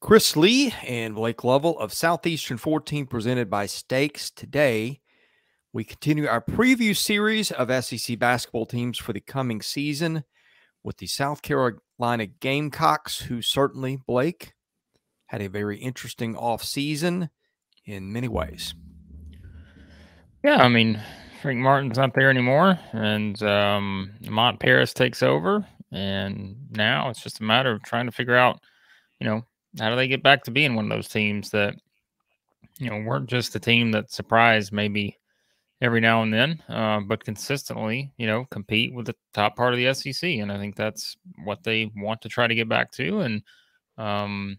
Chris Lee and Blake Lovell of Southeastern 14 presented by Stakes. Today, we continue our preview series of SEC basketball teams for the coming season with the South Carolina Gamecocks, who certainly, Blake, had a very interesting offseason in many ways. Yeah, I mean, Frank Martin's not there anymore, and Mont Paris takes over, and now it's just a matter of trying to figure out, how do they get back to being one of those teams that, weren't just a team that surprised maybe every now and then, but consistently, compete with the top part of the SEC, and I think that's what they want to try to get back to, and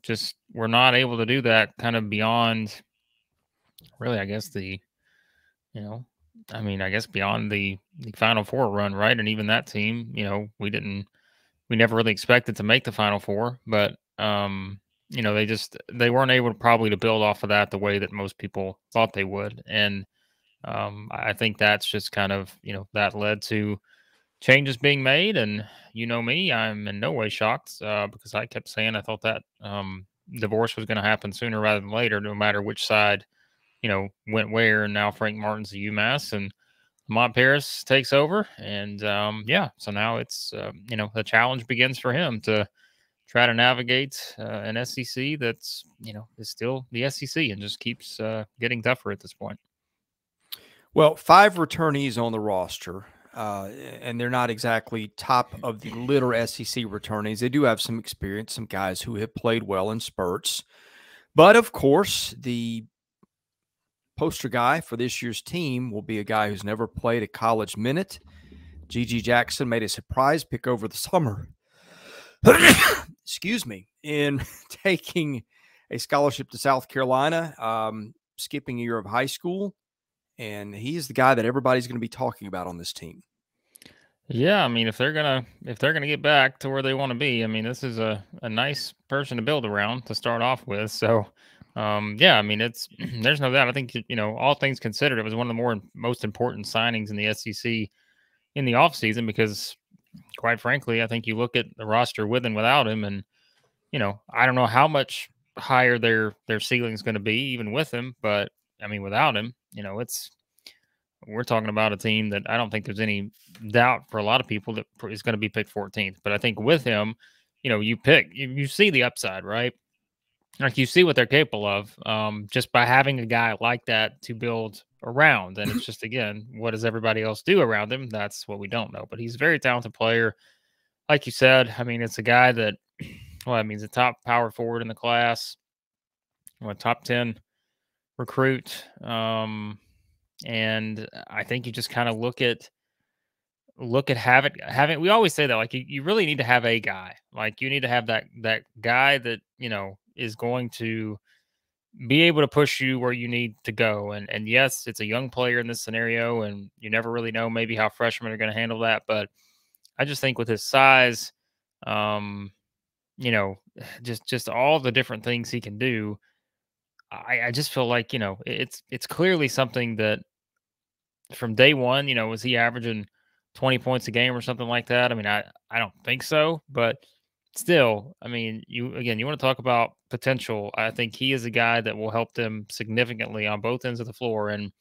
just we're not able to do that kind of beyond, really, I guess you know, I guess beyond the Final Four run, right? And even that team, we never really expected to make the Final Four, but they weren't able to probably to build off of that the way that most people thought they would, and I think that's just kind of that led to changes being made, and me, I'm in no way shocked because I kept saying I thought that divorce was going to happen sooner rather than later, no matter which side went where. And now Frank Martin's the UMass, and Mont Paris takes over. And so now it's, the challenge begins for him to try to navigate an SEC that's, is still the SEC and just keeps getting tougher at this point. Well, 5 returnees on the roster, and they're not exactly top of the litter SEC returnees. They do have some experience, some guys who have played well in spurts. But, of course, the poster guy for this year's team will be a guy who's never played a college minute. G.G. Jackson made a surprise pick over the summer, excuse me, in taking a scholarship to South Carolina, skipping a year of high school. And he's the guy that everybody's going to be talking about on this team. Yeah, I mean, if they're gonna get back to where they want to be, I mean, this is a nice person to build around to start off with. So, yeah, I mean, it's there's no doubt. I think all things considered, it was one of the most important signings in the SEC in the offseason because, quite frankly, I think you look at the roster with and without him, and I don't know how much higher their ceiling is going to be even with him, but I mean, without him, we're talking about a team that I don't think there's any doubt for a lot of people that is going to be picked 14th. But I think with him, you see the upside, right? Like you see what they're capable of just by having a guy like that to build around. And it's just, again, what does everybody else do around him? That's what we don't know. But he's a very talented player. Like you said, I mean, it's a guy that, he's a top power forward in the class, a top 10 recruit. And I think you just kind of look at having, we always say that, like, you really need to have a guy, like you need to have that guy that, is going to be able to push you where you need to go. And yes, it's a young player in this scenario, and you never really know maybe how freshmen are going to handle that. But I just think with his size, just all the different things he can do, I just feel like, it's clearly something that from day one, was he averaging 20 points a game or something like that? I mean, I don't think so, but still, I mean, you want to talk about potential. I think he is a guy that will help them significantly on both ends of the floor, and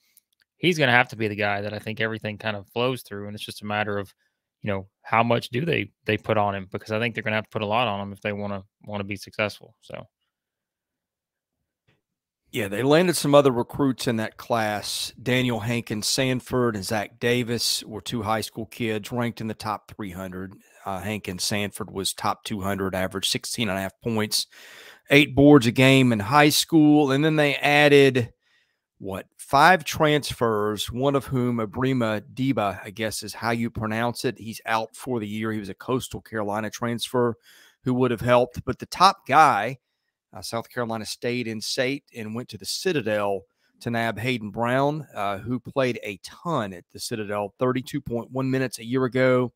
he's going to have to be the guy that I think everything kind of flows through, and it's just a matter of, how much do they put on him, because I think they're going to have to put a lot on him if they want to be successful. So. Yeah, they landed some other recruits in that class. Daniel Hankins Sanford and Zach Davis were 2 high school kids ranked in the top 300. Hankins Sanford was top 200, averaged 16.5 points, 8 boards a game in high school. And then they added, 5 transfers, one of whom, Abrima Deba, I guess is how you pronounce it. He's out for the year. He was a Coastal Carolina transfer who would have helped. But the top guy, South Carolina stayed in state and went to the Citadel to nab Hayden Brown, who played a ton at the Citadel, 32.1 minutes a year ago,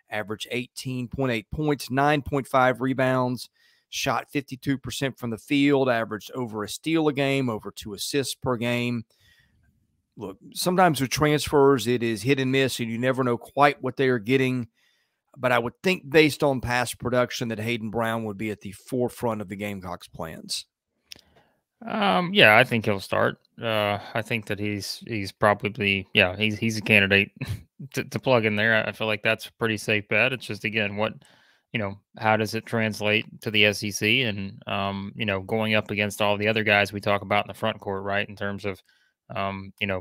averaged 18.8 points, 9.5 rebounds, shot 52% from the field, averaged over a steal a game, over 2 assists per game. Look, sometimes with transfers, it is hit and miss, and you never know quite what they are getting. but I would think based on past production that Hayden Brown would be at the forefront of the Gamecocks' plans. Yeah, I think he'll start. I think that he's probably he's a candidate to plug in there. I feel like that's a pretty safe bet. It's just again how does it translate to the SEC and going up against all the other guys we talk about in the front court, right? In terms of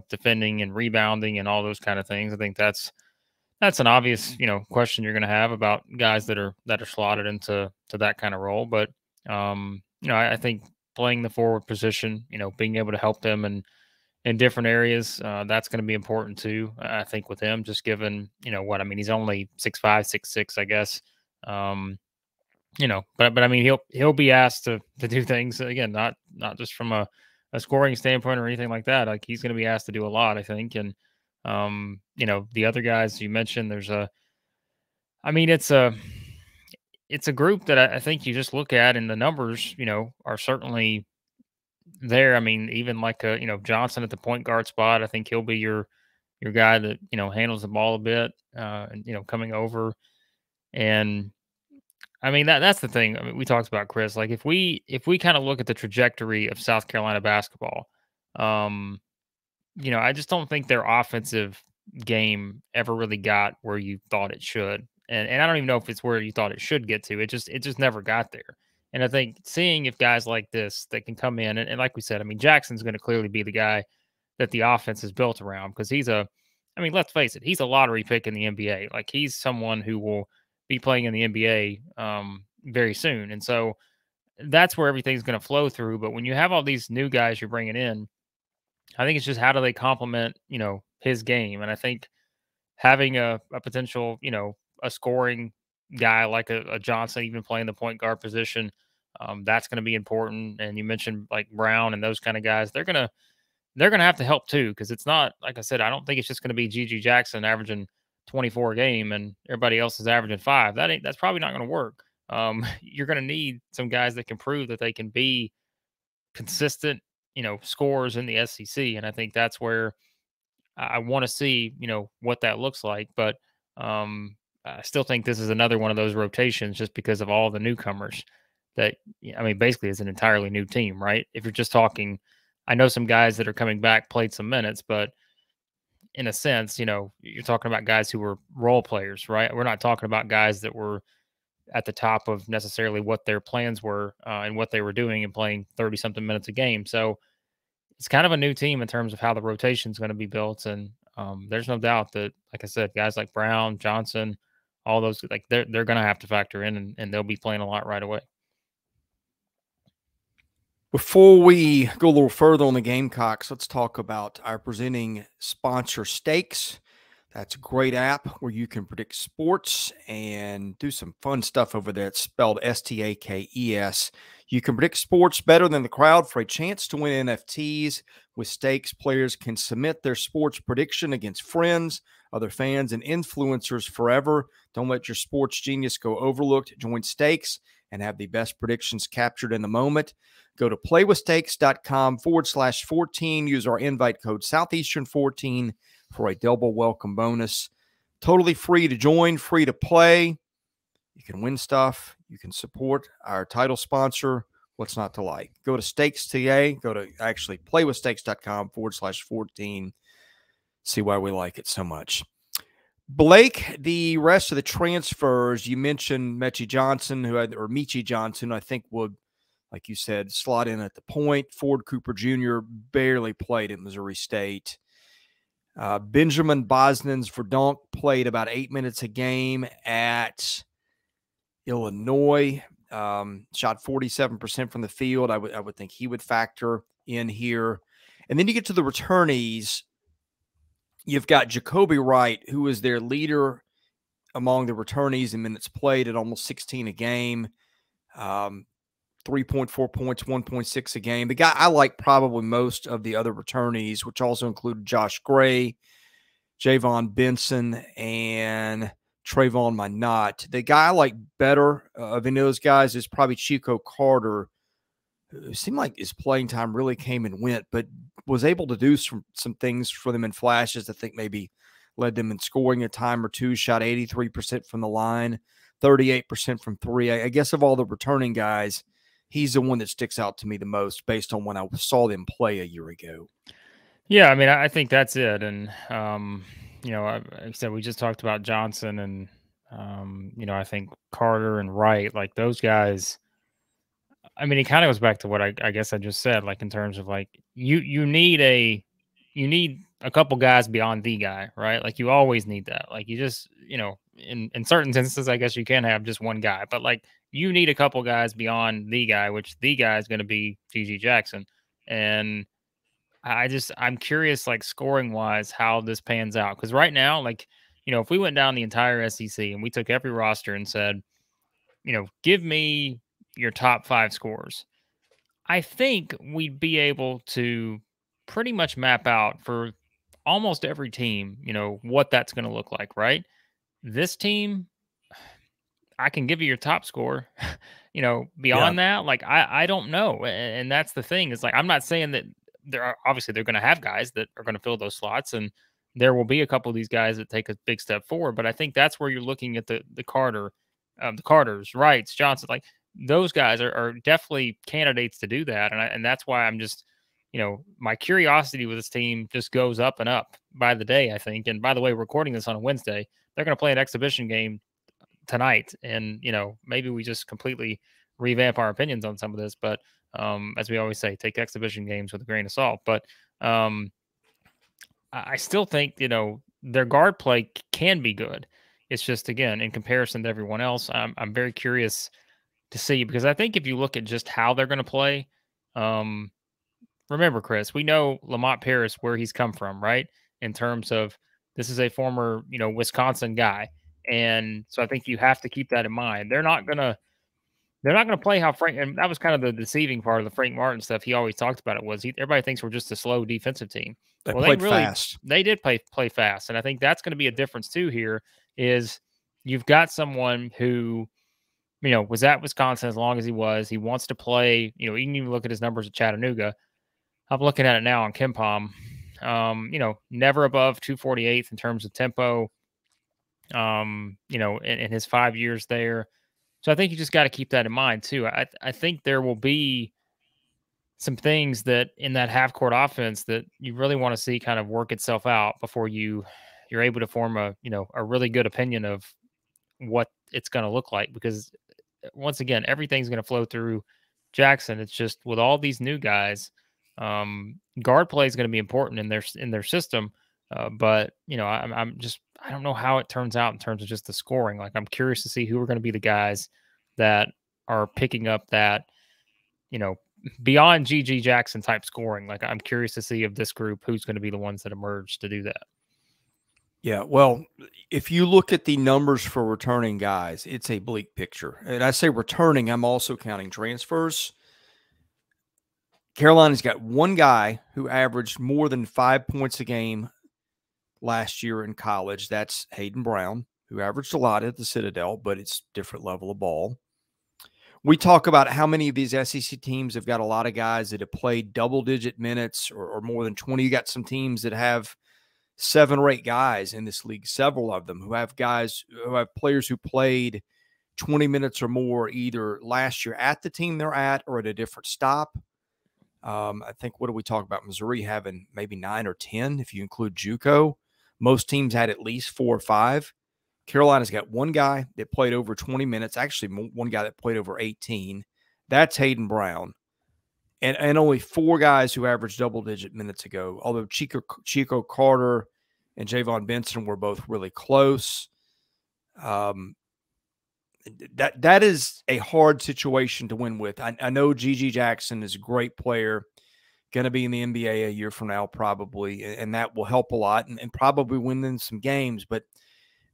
defending and rebounding and all those kind of things. I think that's an obvious question you're going to have about guys that are slotted into that kind of role. But I think playing the forward position, being able to help them in different areas, that's going to be important too. I think with him, just given he's only 6'5", 6'6", I guess. But I mean he'll be asked to do things again, not just from a scoring standpoint or anything like that. Like he's going to be asked to do a lot, I think, and the other guys you mentioned, it's a group that I think you just look at and the numbers, are certainly there. I mean, even like Johnson at the point guard spot, I think he'll be your guy that handles the ball a bit, and coming over. And I mean that's the thing. I mean, we talked about Chris. Like if we kind of look at the trajectory of South Carolina basketball, I just don't think their offensive game ever really got where you thought it should. And I don't even know if it's where you thought it should get to. It just never got there. And I think seeing if guys like this that can come in and like we said, I mean, Jackson's going to clearly be the guy that the offense is built around because let's face it, he's a lottery pick in the NBA. Like he's someone who will be playing in the NBA very soon. And so that's where everything's going to flow through. But when you have all these new guys you're bringing in, I think it's just how do they complement, his game. And I think having a potential, a scoring guy like a Johnson, even playing the point guard position, that's going to be important. And you mentioned like Brown and those kind of guys, they're going to have to help too. Cause it's not, like I said, I don't think it's just going to be GG Jackson averaging 24 a game and everybody else is averaging 5. That's probably not going to work. You're going to need some guys that can prove that they can be consistent, scores in the SEC. And I think that's where I want to see, what that looks like. But I still think this is another one of those rotations just because of all the newcomers that, basically it's an entirely new team, right? If you're just talking, I know some guys that are coming back played some minutes, but in a sense, you're talking about guys who were role players, right? We're not talking about guys that were at the top of necessarily what their plans were and what they were doing and playing 30 something minutes a game. So it's kind of a new team in terms of how the rotation is going to be built. And there's no doubt that, like I said, guys like Brown, Johnson, all those, like they're going to have to factor in and they'll be playing a lot right away. Before we go a little further on the Gamecocks, let's talk about our presenting sponsor, Stakes. That's a great app where you can predict sports and do some fun stuff over there. It's spelled Stakes. You can predict sports better than the crowd for a chance to win NFTs. With Stakes, players can submit their sports prediction against friends, other fans, and influencers forever. Don't let your sports genius go overlooked. Join Stakes and have the best predictions captured in the moment. Go to playwithstakes.com/14. Use our invite code Southeastern14 for a double welcome bonus. Totally free to join, free to play. You can win stuff. You can support our title sponsor. What's not to like? Go to Stakes today. Go to actually playwithstakes.com/14. See why we like it so much. Blake, the rest of the transfers, you mentioned Meechie Johnson, I think would, like you said, slot in at the point. Ford Cooper Jr. barely played at Missouri State. Benjamin Bosnans Verdonk played about 8 minutes a game at Illinois. Shot 47% from the field. I would think he would factor in here. And then you get to the returnees. You've got Jacoby Wright, who is their leader among the returnees in minutes played at almost 16 a game. 3.4 points, 1.6 a game. The guy I like probably most of the other returnees, which also include Josh Gray, Javon Benson, and Trayvon Minot. The guy I like better of any of those guys is probably Chico Carter. It seemed like his playing time really came and went, but was able to do some things for them in flashes. I think maybe led them in scoring a time or two, shot 83% from the line, 38% from three. I guess of all the returning guys, he's the one that sticks out to me the most based on when I saw them play a year ago. Yeah, I mean, I think that's it. And, like I said, we just talked about Johnson and, I think Carter and Wright, like those guys. I mean, it kind of goes back to what I guess I just said, like in terms of like you need a couple guys beyond the guy, right? Like you always need that. Like you just, in certain instances, I guess you can have just one guy, but like you need a couple guys beyond the guy, which the guy is going to be GG Jackson. And I'm curious, like scoring wise, how this pans out. Because right now, like, if we went down the entire SEC and we took every roster and said, give me your top 5 scores, I think we'd be able to pretty much map out for almost every team, what that's going to look like, right? This team, I can give you your top score. Yeah. Beyond that, like I don't know. And that's the thing. Is like I'm not saying that they're going to have guys that are going to fill those slots, and there will be a couple of these guys that take a big step forward. But I think that's where you're looking at the Carters, Wrights, Johnson, like those guys are definitely candidates to do that. And that's why I'm just, my curiosity with this team just goes up and up by the day, I think. And by the way, we're recording this on a Wednesday. They're going to play an exhibition game tonight. And, maybe we just completely revamp our opinions on some of this. But as we always say, take exhibition games with a grain of salt. But I still think, their guard play can be good. It's just, again, in comparison to everyone else, I'm very curious to see, because I think if you look at just how they're going to play, remember, Chris, we know Lamont Paris, where he's come from, right? In terms of this is a former, Wisconsin guy. And so I think you have to keep that in mind. They're not going to play how Frank, and that was kind of the deceiving part of the Frank Martin stuff. He always talked about it was everybody thinks we're just a slow defensive team. They Well, played fast. They did play fast. And I think that's going to be a difference too here is you've got someone who, was at Wisconsin as long as he was. He wants to play, you can even look at his numbers at Chattanooga. I'm looking at it now on KenPom. Never above 248th in terms of tempo, in his 5 years there. So I think you just got to keep that in mind too. I think there will be some things that in that half court offense that you really want to see kind of work itself out before you're able to form a really good opinion of what it's going to look like. Because once again, everything's going to flow through Jackson. It's just with all these new guys, guard play is going to be important in their system. But I don't know how it turns out in terms of just the scoring. Like I'm curious to see who are going to be the guys that are picking up that, beyond GG Jackson type scoring. Like I'm curious to see of this group, who's going to be the ones that emerge to do that. Yeah, well, if you look at the numbers for returning guys, it's a bleak picture. And I say returning, I'm also counting transfers. Carolina's got one guy who averaged more than 5 points a game last year in college. That's Hayden Brown, who averaged a lot at the Citadel, but it's a different level of ball. We talk about how many of these SEC teams have got a lot of guys that have played double-digit minutes or more than 20. You got some teams that have 7 or 8 guys in this league, several of them who have players who played 20 minutes or more either last year at the team they're at or at a different stop. I think, what do we talk about? Missouri having maybe 9 or 10 if you include JUCO. Most teams had at least 4 or 5. Carolina's got one guy that played over 20 minutes, actually one guy that played over 18. That's Hayden Brown. And only 4 guys who averaged double-digit minutes ago, although Chico Carter and Javon Benson were both really close. That is a hard situation to win with. I know GG Jackson is a great player, going to be in the NBA a year from now probably, and that will help a lot and probably win them some games, but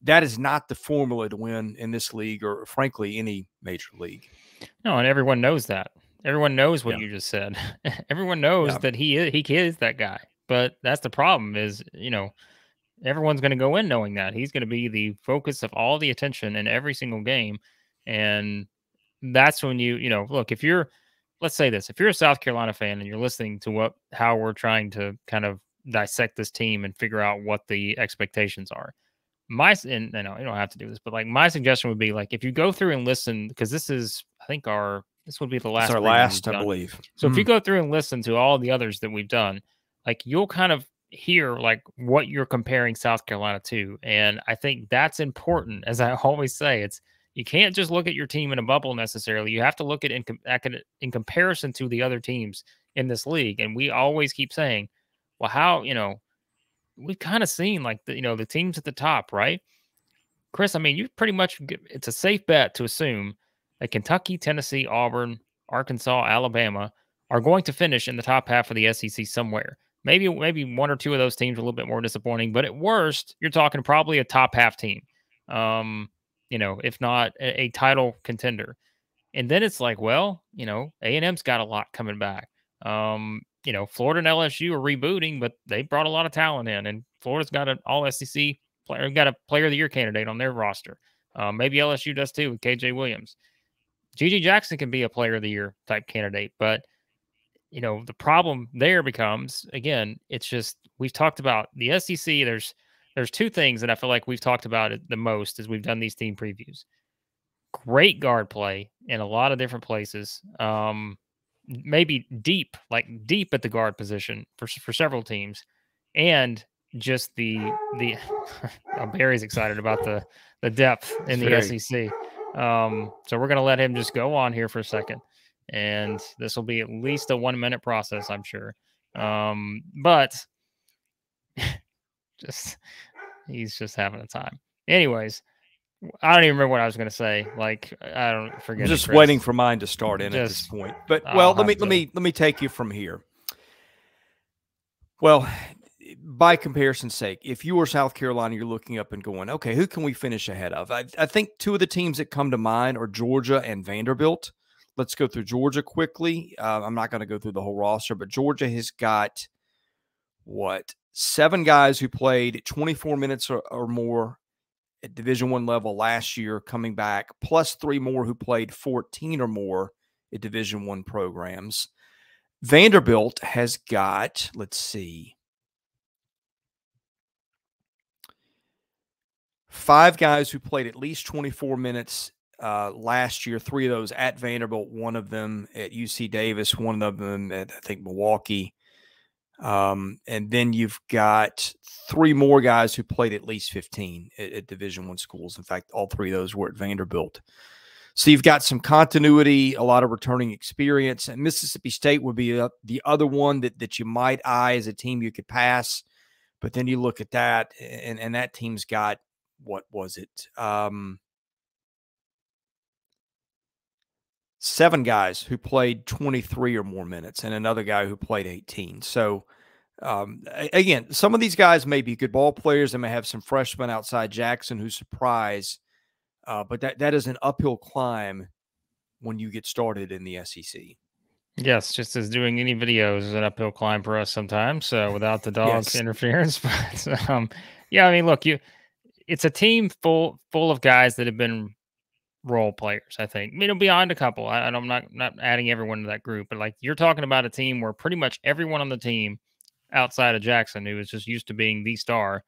that is not the formula to win in this league or, frankly, any major league. No, and everyone knows that. Everyone knows what you just said. Everyone knows that he is that guy. But that's the problem is, everyone's going to go in knowing that he's going to be the focus of all the attention in every single game. And that's when look, let's say this, if you're a South Carolina fan and you're listening to how we're trying to kind of dissect this team and figure out what the expectations are. And you know, you don't have to do this, but like my suggestion would be like if you go through and listen, because this is I think this would be the It's last our preview we've last, I done. believe. So if you go through and listen to all the others that we've done, like you'll kind of hear like what you're comparing South Carolina to. And I think that's important. As I always say, it's you can't just look at your team in a bubble necessarily. You have to look at it in comparison to the other teams in this league. And we always keep saying, well, how, you know, we've kind of seen like the, you know, the teams at the top, right? Chris, I mean, you pretty much it's a safe bet to assume that Kentucky, Tennessee, Auburn, Arkansas, Alabama are going to finish in the top half of the SEC somewhere. Maybe one or two of those teams are a little bit more disappointing, but at worst, you're talking probably a top half team. You know, if not a title contender. And then it's like, well, you know, A&M's got a lot coming back. You know, Florida and LSU are rebooting, but they brought a lot of talent in, and Florida's got an all SEC player, got a player of the year candidate on their roster. Maybe LSU does too with KJ Williams. GG Jackson can be a player of the year type candidate, but you know, the problem there becomes again, it's just we've talked about the SEC. There's two things that I feel like we've talked about it the most as we've done these team previews. Great guard play in a lot of different places. Maybe deep at the guard position for several teams, and just the Barry's excited about the depth in the SEC. So we're gonna let him just go on here for a second, and this will be at least a 1 minute process, I'm sure. But just he's just having a time. Anyways, I don't even remember what I was going to say. Like I don't forget. I'm just waiting for mine to start in at this point. But well, let me take you from here. Well, by comparison's sake, if you were South Carolina, you're looking up and going, okay, who can we finish ahead of? I think two of the teams that come to mind are Georgia and Vanderbilt. Let's go through Georgia quickly. I'm not going to go through the whole roster, but Georgia has got 7 guys who played 24 minutes or more at Division I level last year coming back, plus 3 more who played 14 or more at Division I programs. Vanderbilt has got, let's see, 5 guys who played at least 24 minutes last year, 3 of those at Vanderbilt, 1 of them at UC Davis, 1 of them at, I think, Milwaukee. And then you've got 3 more guys who played at least 15 at Division I schools. In fact, all 3 of those were at Vanderbilt. So you've got some continuity, a lot of returning experience, and Mississippi State would be the other one that you might eye as a team you could pass. But then you look at that, and that team's got, what was it? 7 guys who played 23 or more minutes and another guy who played 18. So again, some of these guys may be good ball players. They may have some freshmen outside Jackson who surprise, but that is an uphill climb when you get started in the SEC. Yes, just as doing any videos is an uphill climb for us sometimes, without the dog's interference. But yeah, I mean, look, it's a team full of guys that have been role players, I think. I mean, beyond a couple. I'm not adding everyone to that group, but like you're talking about a team where pretty much everyone on the team outside of Jackson, who is just used to being the star,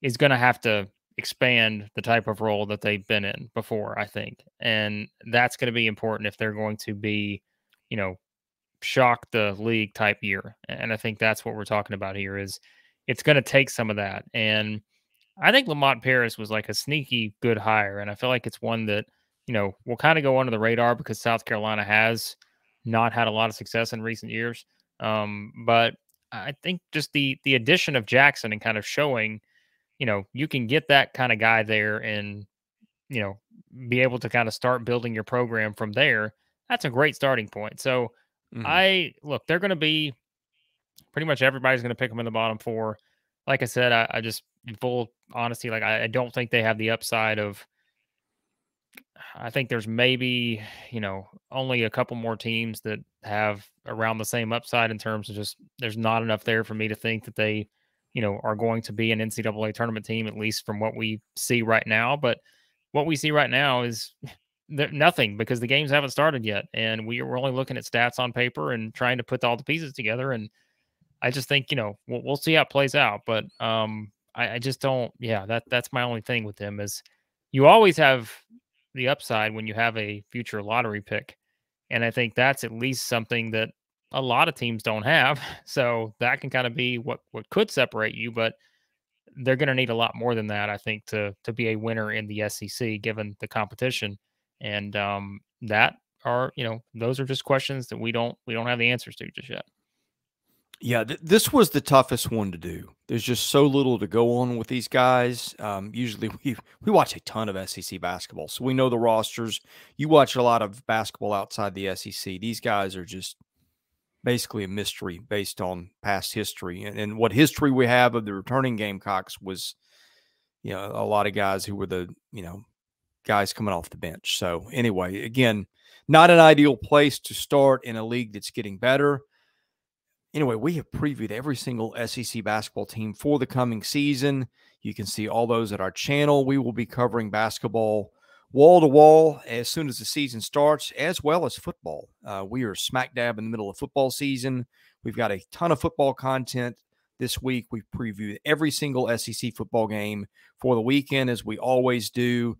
is going to have to expand the type of role that they've been in before, I think. And that's going to be important if they're going to be, you know, shock the league type year. And I think that's what we're talking about here is it's going to take some of that. And I think Lamont Paris was like a sneaky good hire. And I feel like it's one that, you know, will kind of go under the radar because South Carolina has not had a lot of success in recent years. But I think just the addition of Jackson and kind of showing, you know, you can get that kind of guy there and, you know, be able to kind of start building your program from there. That's a great starting point. So they're going to be pretty much everybody's going to pick them in the bottom 4. Like I said, I just, in full honesty, like I don't think they have the upside of, I think there's maybe, you know, only a couple more teams that have around the same upside in terms of just there's not enough there for me to think that they, you know, are going to be an NCAA tournament team, at least from what we see right now. But what we see right now is nothing because the games haven't started yet. And we're only looking at stats on paper and trying to put all the pieces together. And I just think, we'll see how it plays out. But I just don't. Yeah, that's my only thing with them is you always have the upside when you have a future lottery pick, and I think that's at least something that a lot of teams don't have. So that can kind of be what could separate you, but they're going to need a lot more than that, I think, to be a winner in the SEC, given the competition. And that are, those are just questions that we don't have the answers to just yet. Yeah, this was the toughest one to do. There's just so little to go on with these guys. Usually, we watch a ton of SEC basketball, so we know the rosters. You watch a lot of basketball outside the SEC. These guys are just basically a mystery based on past history, and what history we have of the returning Gamecocks was, a lot of guys who were the guys coming off the bench. So anyway, again, not an ideal place to start in a league that's getting better. Anyway, we have previewed every single SEC basketball team for the coming season. You can see all those at our channel. We will be covering basketball wall to wall as soon as the season starts, as well as football. We are smack dab in the middle of football season. We've got a ton of football content this week. We've previewed every single SEC football game for the weekend, as we always do.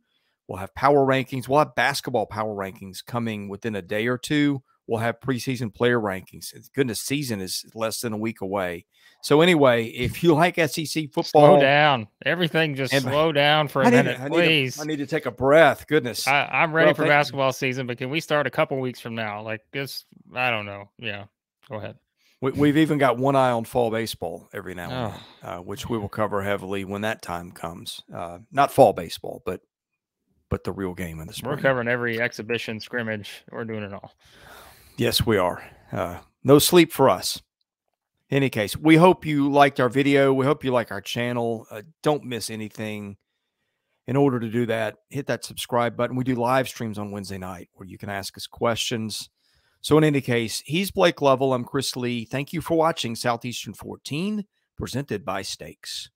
We'll have power rankings. We'll have basketball power rankings coming within a day or two. We'll have preseason player rankings. Goodness, season is less than a week away. So anyway, if you like SEC football, slow down. Everything just slow down for a minute, please. I need to take a breath. Goodness, I'm ready for basketball season, but can we start a couple weeks from now? Like this, I don't know. Yeah, go ahead. We've even got one eye on fall baseball every now and then, which we will cover heavily when that time comes. Not fall baseball, but the real game in the spring. We're covering every exhibition, scrimmage. We're doing it all. Yes, we are. No sleep for us. In any case, we hope you liked our video. We hope you like our channel. Don't miss anything. In order to do that, hit that subscribe button. We do live streams on Wednesday night where you can ask us questions. So in any case, he's Blake Lovell. I'm Chris Lee. Thank you for watching Southeastern 14, presented by Steaks.